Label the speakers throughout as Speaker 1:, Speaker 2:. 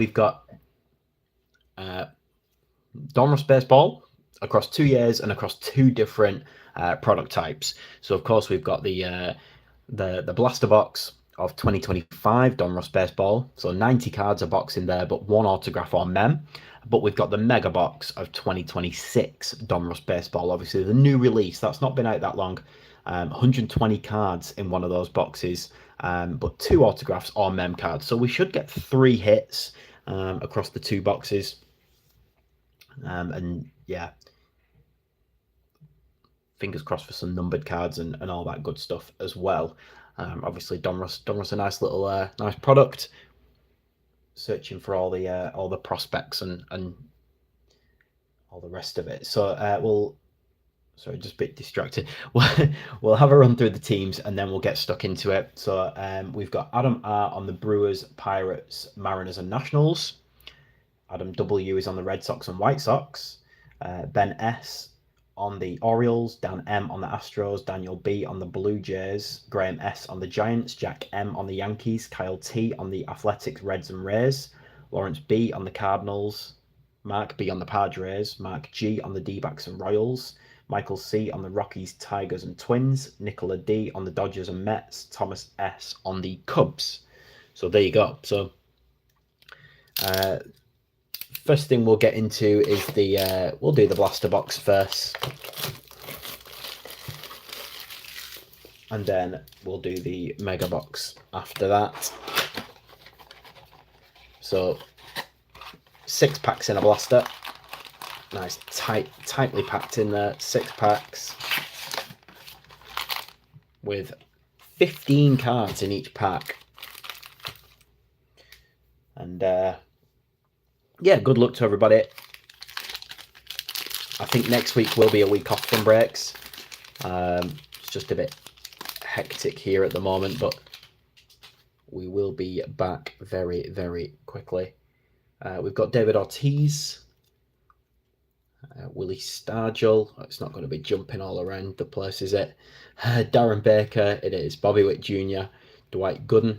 Speaker 1: we've got Donruss Baseball across 2 years and across 2 different product types. So of course we've got the blaster box of 2025 Donruss Baseball. So 90 cards a box in there, but 1 autograph or mem. But we've got the mega box of 2026 Donruss Baseball. Obviously the new release, that's not been out that long. 120 cards in one of those boxes, but 2 autographs or mem cards. So we should get 3 hits across the 2 boxes. And yeah, fingers crossed for some numbered cards and all that good stuff as well. Obviously, Donruss a nice little nice product. Searching for all the prospects and all the rest of it. So sorry, just a bit distracted. We'll have a run through the teams and then we'll get stuck into it. So we've got Adam R on the Brewers, Pirates, Mariners, and Nationals. Adam W is on the Red Sox and White Sox. Ben S on the Orioles, Dan M on the Astros, Daniel B on the Blue Jays, Graham S on the Giants, Jack M on the Yankees, Kyle T on the Athletics, Reds and Rays, Lawrence B on the Cardinals, Mark B on the Padres, Mark G on the D-backs and Royals, Michael C on the Rockies, Tigers and Twins, Nicola D on the Dodgers and Mets, Thomas S on the Cubs. So there you go. So first thing we'll get into is we'll do the blaster box first, and then we'll do the mega box after that. So 6 packs in a blaster, nice tightly packed in there. 6 packs with 15 cards in each pack, and yeah, good luck to everybody. I think next week will be a week off from breaks. It's just a bit hectic here at the moment, but we will be back very, very quickly. We've got David Ortiz, Willie Stargell. It's not going to be jumping all around the place, is it? Darren Baker, it is. Bobby Witt Jr., Dwight Gooden,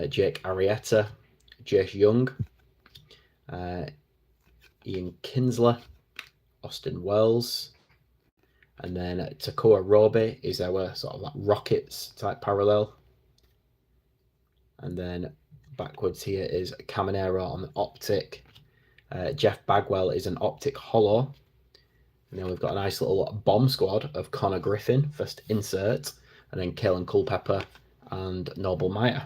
Speaker 1: Jake Arrieta, Jace Young, Ian Kinsler, Austin Wells, and then Takua Roby is our sort of like Rockets type parallel. And then backwards here is Caminero on the Optic. Jeff Bagwell is an Optic Holo. And then we've got a nice little bomb squad of Connor Griffin, first insert, and then Kalen Culpepper and Noble Meyer.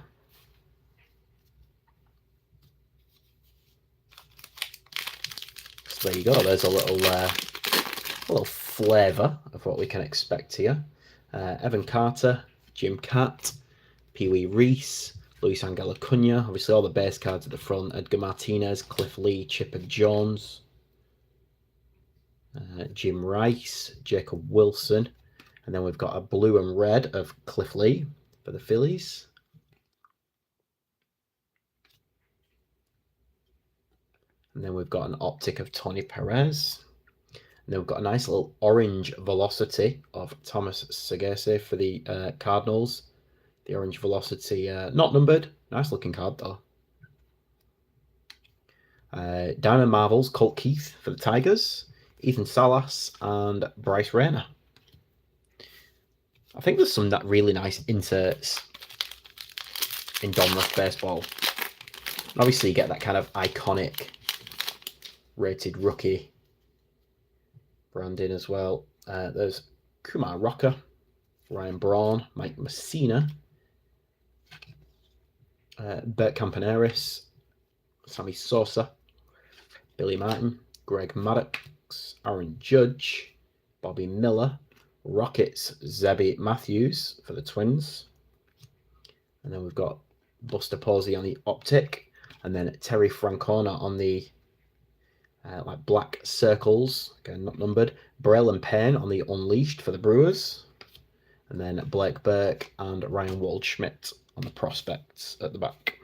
Speaker 1: So there you go. There's a little flavour of what we can expect here. Evan Carter, Jim Catt, Pee Wee Reese, Luis Angel Acuna, obviously all the base cards at the front, Edgar Martinez, Cliff Lee, Chipper Jones, Jim Rice, Jacob Wilson, and then we've got a blue and red of Cliff Lee for the Phillies. And then we've got an Optic of Tony Perez. And then we've got a nice little orange Velocity of Thomas Sagase for the Cardinals. The orange Velocity, not numbered. Nice looking card though. Diamond Marvels, Colt Keith for the Tigers. Ethan Salas and Bryce Rayner. I think there's some that really nice inserts in Donruss Baseball. And obviously you get that kind of iconic rated rookie branding as well. There's Kumar Rocker, Ryan Braun, Mike Messina, Bert Campaneris, Sammy Sosa, Billy Martin, Greg Maddox, Aaron Judge, Bobby Miller, Rockets, Zebby Matthews for the Twins. And then we've got Buster Posey on the Optic, and then Terry Francona on the like black circles, again not numbered. Braylon Payne on the Unleashed for the Brewers, and then Blake Burke and Ryan Waldschmidt on the Prospects at the back.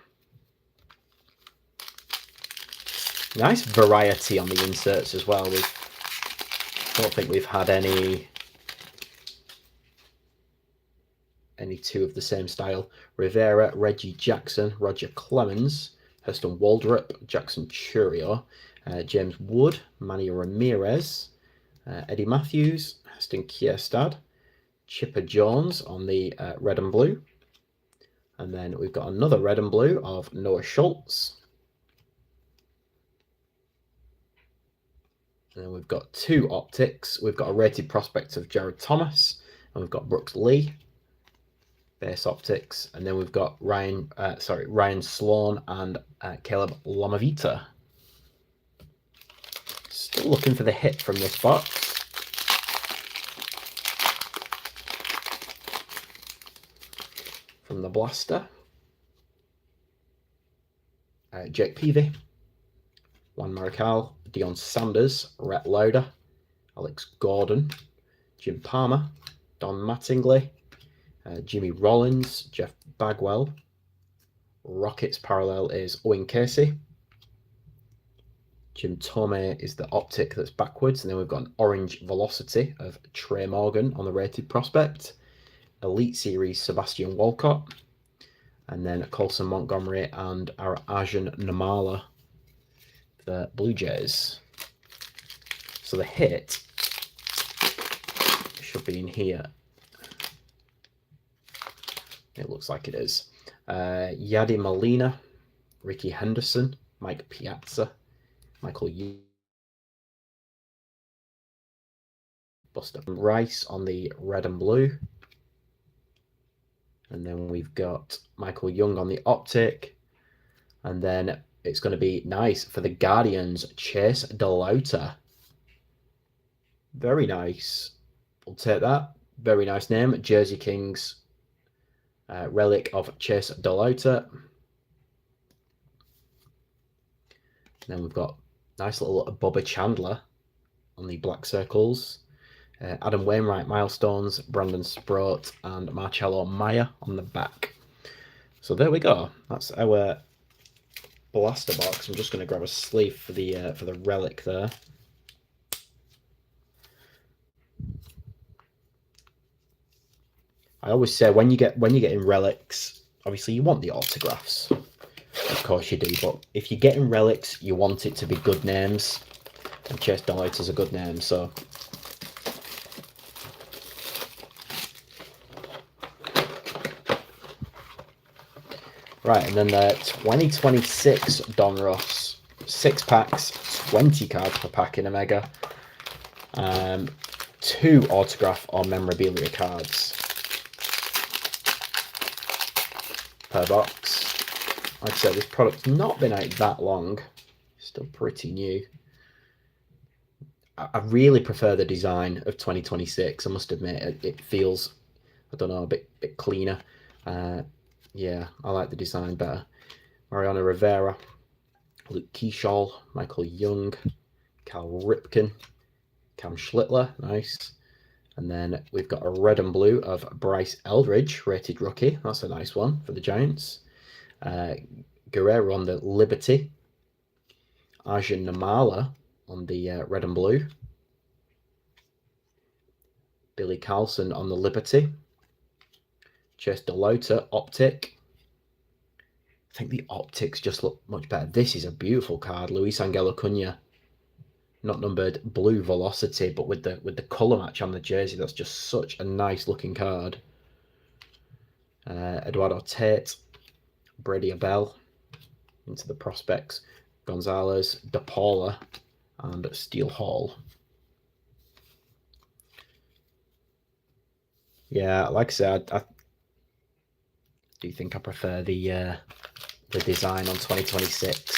Speaker 1: Nice variety on the inserts as well. I don't think we've had any two of the same style. Rivera, Reggie Jackson, Roger Clemens, Hurston Waldrop, Jackson Churio, James Wood, Manny Ramirez, Eddie Matthews, Heston Kierstad, Chipper Jones on the red and blue. And then we've got another red and blue of Noah Schultz. And then we've got two optics. We've got a rated prospect of Jared Thomas, and we've got Brooks Lee, base optics. And then we've got Ryan Sloan and Caleb Lamavita. Still looking for the hit from this box. From the blaster, Jake Peavy, Juan Marichal, Deion Sanders, Rhett Lauder, Alex Gordon, Jim Palmer, Don Mattingly, Jimmy Rollins, Jeff Bagwell. Rockets parallel is Owen Casey. Jim Tomei is the optic that's backwards, and then we've got an orange velocity of Trey Morgan on the rated prospect. Elite Series Sebastian Walcott, and then Colson Montgomery and our Arjun Namala, the Blue Jays. So the hit should be in here. It looks like it is. Yadi Molina, Ricky Henderson, Mike Piazza, Michael Buster Rice on the red and blue. And then we've got Michael Young on the optic. And then it's going to be nice for the Guardians, Chase DeLauter. Very nice. We'll take that. Very nice name. Jersey Kings relic of Chase DeLauter. And then we've got nice little Bubba Chandler on the black circles. Adam Wainwright milestones, Brandon Sproat, and Marcello Maya on the back. So there we go. That's our blaster box. I'm just going to grab a sleeve for the relic there. I always say when you get in relics, obviously you want the autographs. Of course you do, but if you're getting relics, you want it to be good names. And Chase DeLauter is a good name, so. Right, and then the 2026 Donruss, 6 packs, 20 cards per pack in a mega. 2 autograph or memorabilia cards per box. Like I said, this product's not been out that long. Still pretty new. I really prefer the design of 2026. I must admit, it feels, I don't know, a bit cleaner. Yeah, I like the design better. Mariano Rivera, Luke Keyshaw, Michael Young, Cal Ripken, Cam Schlittler, nice. And then we've got a red and blue of Bryce Eldridge, rated rookie. That's a nice one for the Giants. Guerrero on the Liberty. Arjun Namala on the red and blue. Billy Carlson on the Liberty. Chase DeLauter, optic. I think the optics just look much better. This is a beautiful card. Luis Angel Acuna, not numbered, blue velocity, but with the color match on the jersey, that's just such a nice looking card. Eduardo Tate, Brady Abell into the prospects. Gonzalez, DePaula, and Steele Hall. Yeah, like I said, I do think I prefer the design on 2026.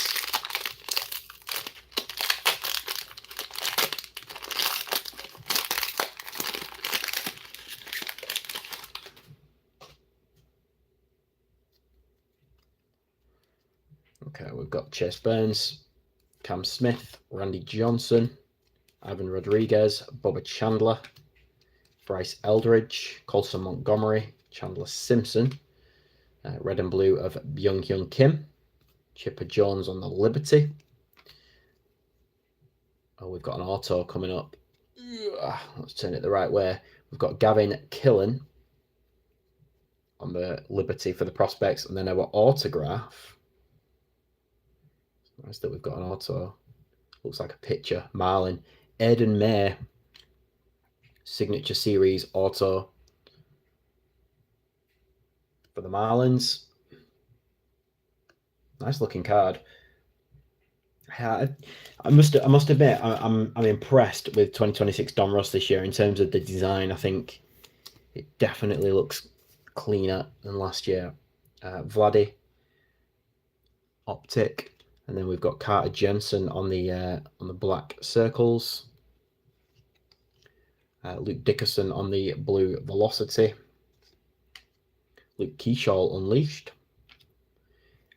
Speaker 1: Okay, we've got Chase Burns, Cam Smith, Randy Johnson, Ivan Rodriguez, Bubba Chandler, Bryce Eldridge, Colson Montgomery, Chandler Simpson, red and blue of Byung-Hyun Kim, Chipper Jones on the Liberty. Oh, we've got an auto coming up. Let's turn it the right way. We've got Gavin Killen on the Liberty for the prospects, and then our autograph. Nice that we've got an auto. Looks like a picture. Marlin. Aiden May. Signature Series auto for the Marlins. Nice looking card. I must admit, I'm impressed with 2026 Donruss this year in terms of the design. I think it definitely looks cleaner than last year. Vladdy, Optic, and then we've got Carter Jensen on the black circles. Luke Dickerson on the blue Velocity. Luke Keyshaw Unleashed.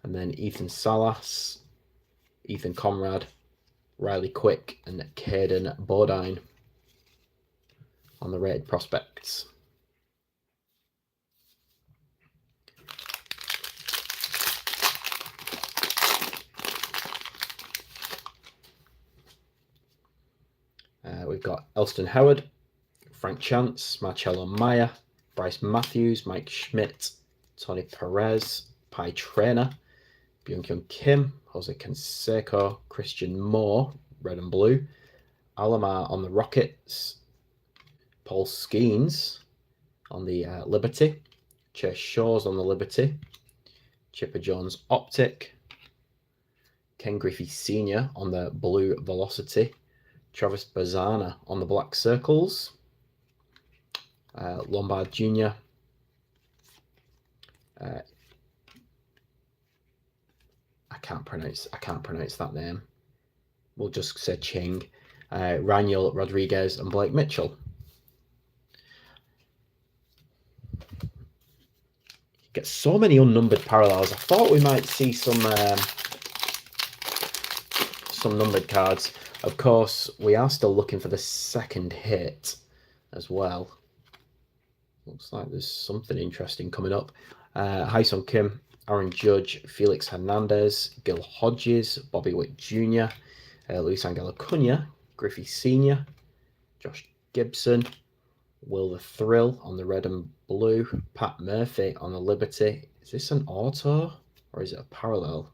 Speaker 1: And then Ethan Salas, Ethan Conrad, Riley Quick, and Caden Bodine on the rated prospects. We've got Elston Howard, Frank Chance, Marcelo Meyer, Bryce Matthews, Mike Schmidt, Tony Perez, Pi Trainer, Byung-Hyun Kim, Jose Canseco, Christian Moore, red and blue, Alomar on the Rockets, Paul Skeens on the Liberty, Chase Shaw's on the Liberty, Chipper Jones Optic, Ken Griffey Sr. on the blue Velocity, Travis Bazana on the black circles, Lombard Jr., I can't pronounce that name. We'll just say Ching, Raniel Rodriguez, and Blake Mitchell. Get so many unnumbered parallels. I thought we might see some numbered cards. Of course, we are still looking for the second hit as well. Looks like there's something interesting coming up. Hyesung Kim, Aaron Judge, Felix Hernandez, Gil Hodges, Bobby Witt Jr., Luis Angel Acuna, Griffey Sr., Josh Gibson, Will the Thrill on the red and blue, Pat Murphy on the Liberty. Is this an auto or is it a parallel?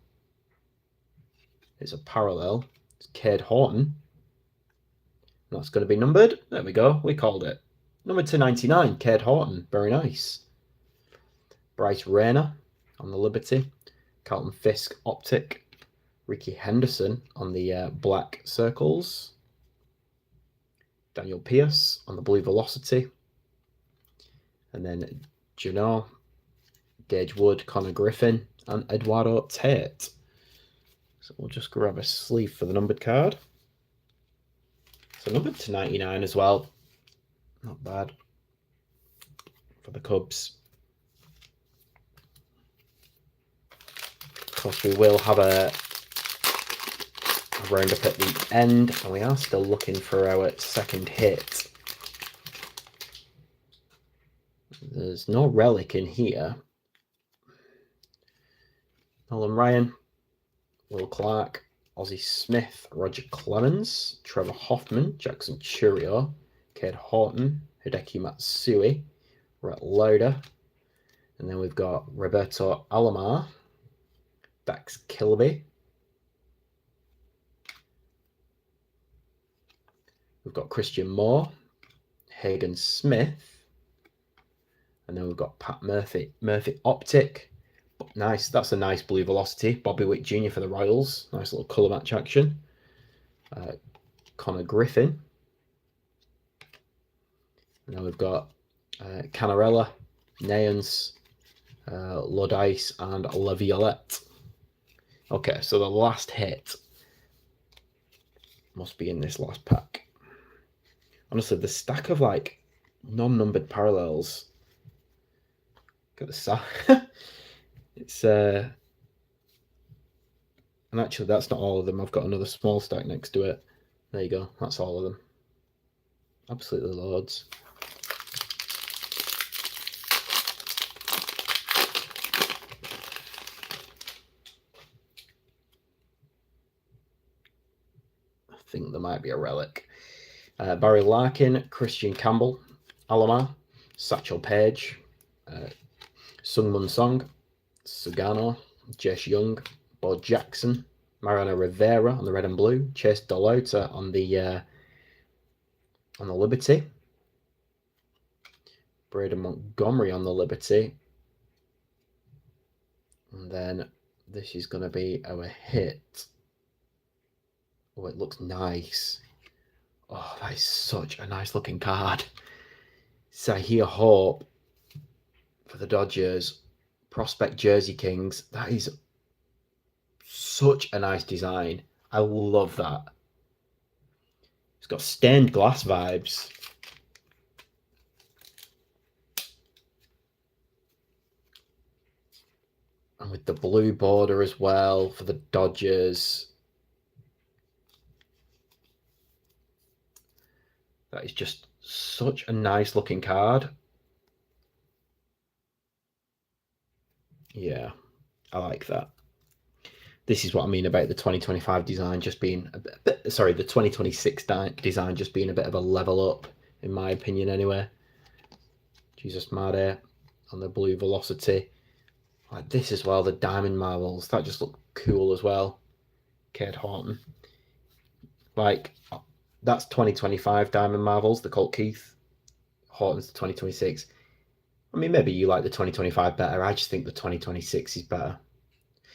Speaker 1: It's a parallel. It's Cade Horton. That's going to be numbered. There we go. We called it. Number 299, Cade Horton. Very nice. Bryce Rayner on the Liberty. Carlton Fisk Optic. Ricky Henderson on the black circles. Daniel Pierce on the blue Velocity. And then Juno, Gage Wood, Connor Griffin, and Eduardo Tate. So we'll just grab a sleeve for the numbered card. So numbered to 99 as well. Not bad for the Cubs. Of course, we will have a roundup at the end, and we are still looking for our second hit. There's no relic in here. Nolan Ryan, Will Clark, Ozzie Smith, Roger Clemens, Trevor Hoffman, Jackson Churio, Cade Horton, Hideki Matsui, Rhett Lauder, and then we've got Roberto Alomar, Dax Kilby. We've got Christian Moore, Hagen Smith, and then we've got Pat Murphy Optic. Nice, that's a nice blue Velocity. Bobby Witt Jr. for the Royals. Nice little colour match action. Connor Griffin. And then we've got Canarella, Nayans, Lodice, and Laviolette. Okay, so the last hit must be in this last pack. Honestly, the stack of like non-numbered parallels. Got the side. It's and actually that's not all of them. I've got another small stack next to it. There you go. That's all of them. Absolutely loads. I think there might be a relic. Barry Larkin, Christian Campbell, Alomar, Satchel Paige, Sungmun Song, Sugano, Jess Young, Bo Jackson, Mariano Rivera on the red and blue, Chase Delota on the Liberty, Braden Montgomery on the Liberty, and then this is going to be our hit. Oh, it looks nice. Oh, that is such a nice looking card. Zyhir Hope for the Dodgers, Prospect Jersey Kings. That is such a nice design. I love that. It's got stained glass vibes. And with the blue border as well for the Dodgers. That is just such a nice looking card. Yeah, I like that. This is what I mean about the 2025 design just being a bit, sorry, the 2026 design just being a bit of a level up, in my opinion, anyway. Jesus Mare on the blue Velocity. Like this as well, the Diamond Marvels. That just looked cool as well. Cade Horton. Like, that's 2025 Diamond Marvels, the Colt Keith. Horton's the 2026. I mean, maybe you like the 2025 better. I just think the 2026 is better.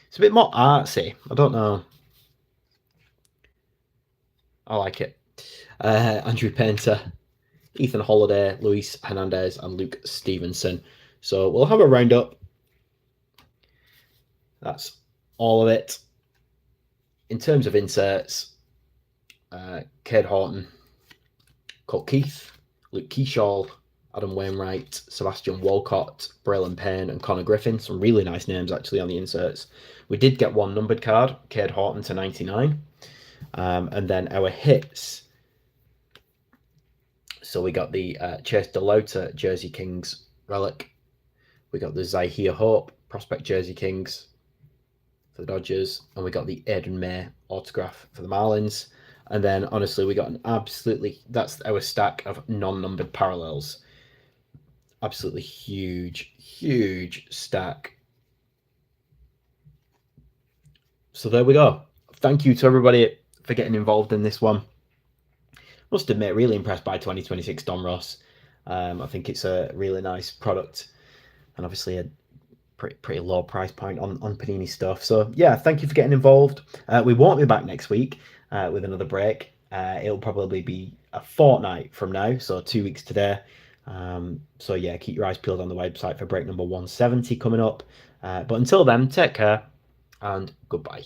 Speaker 1: It's a bit more artsy. I don't know. I like it. Andrew Painter, Ethan Holiday, Luis Hernandez, and Luke Stevenson. So we'll have a roundup. That's all of it. In terms of inserts, Cade Horton, Colt Keith, Luke Keyshaw, Adam Wainwright, Sebastian Walcott, Braylon Payne, and Connor Griffin. Some really nice names actually on the inserts. We did get one numbered card, Cade Horton to 99. And then our hits. So we got the Chase Delota Jersey Kings relic. We got the Zyhir Hope Prospect Jersey Kings for the Dodgers. And we got the Aiden May autograph for the Marlins. And then honestly, we got an absolutely, that's our stack of non-numbered parallels. Absolutely huge stack. So there we go. Thank you to everybody for getting involved in this one. Must admit, really impressed by 2026 Donruss. I think it's a really nice product and obviously a pretty low price point on Panini stuff. So yeah, thank you for getting involved. We won't be back next week with another break. It'll probably be a fortnight from now, so 2 weeks today. So yeah, keep your eyes peeled on the website for break number 170 coming up. But until then, take care and goodbye.